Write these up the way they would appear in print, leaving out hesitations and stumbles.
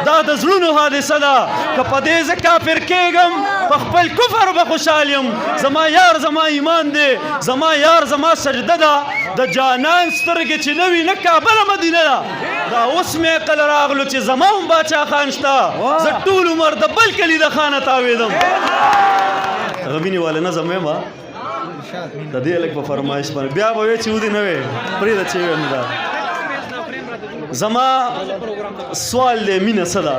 دا د زړونو حادثه ده که په دې زه کافر کېږم په خپل کفر به خوشحال یم زما یار زما ایمان دی زما یار زما سجده ده د جانان سترګې چې نه وي نه کابله مدینه ده دا اوس مې عقل راغلو چې زما هم باچا خان شته زه ټول عمر د بل کلي د خانه تاوېدم هغه مینې والا نظم یم د دې هلک په فرمایش باندې بیا به وې چې ودې نه وې پرېږده چې ویم دا زما سوال دی مینه څه ده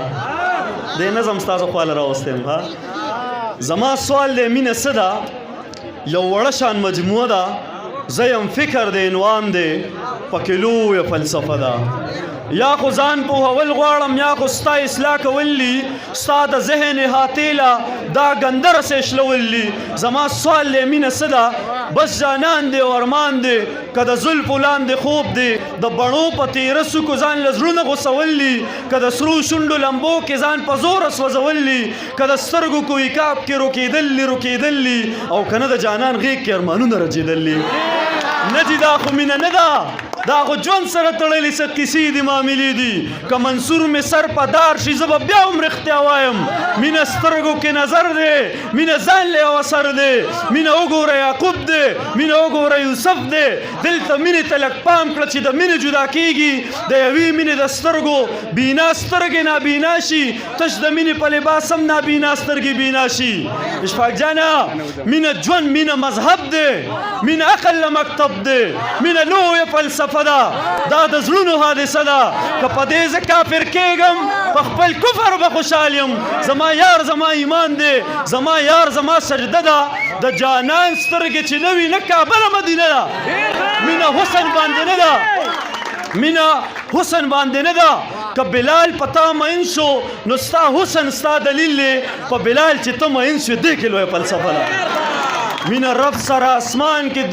دې نظم ستاسو خواله راوستی یم زما سوال دی مینه څه ده یو وړه شان مجموعه ده زه یم فکر د عنوان دی پکې لویه فلسفه ده یا خو ځان پوهول غواړم یا خو ستا اصلاح کولی ستا د ذهن حاطیله دا ګندره سیشلولی زما سوال دی مینه څه ده بس جانان دی او ارمان دی که د زلفو لاندې خوب دی د بڼو په تیره څوکو ځان له زړونه غوڅولی که د سرو شونډو لمبو کې ځان په زوره سوځولی که د سترګو کویکاب کې روکېدلی او که نه د جانان غېږ کې ارمانونه رجېدلي نه دي دا خو مینه نه ده دا خو ژوند سره تړلې څه کیسې دي معاملې دي که منصور مې سر په دار شي زه به بیا هم رښتیا وایم مینه سترګو کې نظر دی مینه ځان له یو اثر دی مینه وګوره یعقوب دی مینه وګوره یوسف دی دلته مینې ته لږ پام کړه چې د مینې جدا کېږي د یوې مینې د سترګو بینا سترګې نابینا شي تش د مینې په لباس هم نابینا سترګې بینا شي اشفاق جانه مینه ژوند مینه مذهب دی مینه عقل له مکتب دی مینه لویه فلسفه دا د زړونو حادثه ده که په دې زه کافر کېږم په خپل کفر به خوشحال یم زما یار زما ایمان دی زما یار زما سجده ده د جانان سترګې چې نه وي نه کابله مدینه ده مینه حسن باندې نه ده مینه حسن باندې نه ده که بلال په تا مین شو نو ستا حسن ستا دلیل دی په بلال چې ته مین شو دې کې لویه فلسفه ده مینه رب سره اسمان کې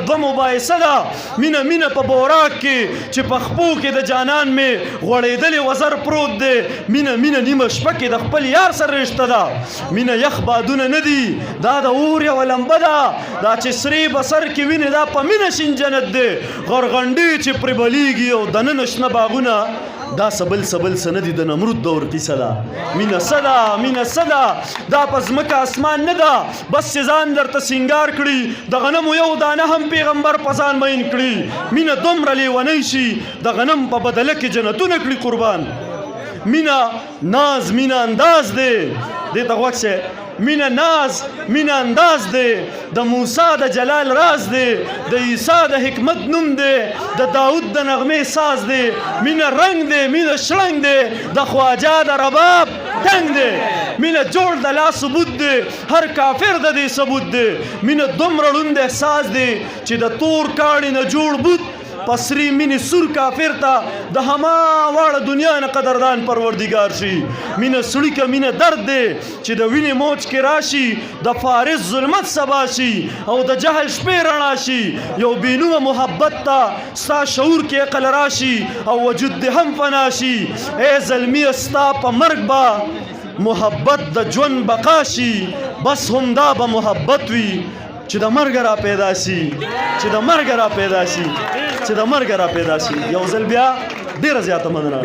دوه مباحثه ده مینه په بوراک کې چې په خپو کې د جانان مې غوړېدلې وزر پروت دی مینه نیمه شپه کې د خپل یار سره رشته ده مینه یخ بادونه نه دي دا د اور یوه لمبه ده دا چې سرې بسر کې وینې دا په مینه شین جنت دی غرغنډې چې پرې بلیږي او دننه شنه باغونه دا سبل څه نه دي د نمرود دور کیسه ده مینه څه ده دا په ځمکه اسمان نه ده بس چې ځان درته سینګار کړي د غنمو یو دانه هم پیغمبر په ځان مین کړي مینه دومره لیونی شي د غنم په بدله کې جنتونه کړي قربان مینه ناز مینه انداز دی دې ته غوږ شه مینه ناز مینه انداز دی د موسی د جلال راز دی د عیسی د حکمت نوم دی د داود د نغمې ساز دی مینه رنگ دی مینه شړنګ دی د خواجه د رباب ټنګ دی مینه جوړ د لا ثبوت دی هر کافر د دې ثبوت دی مینه دومره ړوند احساس دی چې د تور کاڼي نه جوړ بوت پسری مینې سور کافر ته د هما واړه دنیا نه قدردان پروردګار شي مینه سړي که مینه درد دی چې د وینې موج کې راشي د فارس ظلمت سبا شي او د جهل شپې رڼا شي یو بېنومه محبت ته ستا شعور کې عقل راشي او وجود دې هم فنا شي ای زلمیه ستا په مرګ به محبت د ژوند بقا شي بس همدا به محبت وي چې د مرګ را پیدا شي یو ځل بیا ډېره زیاته مننه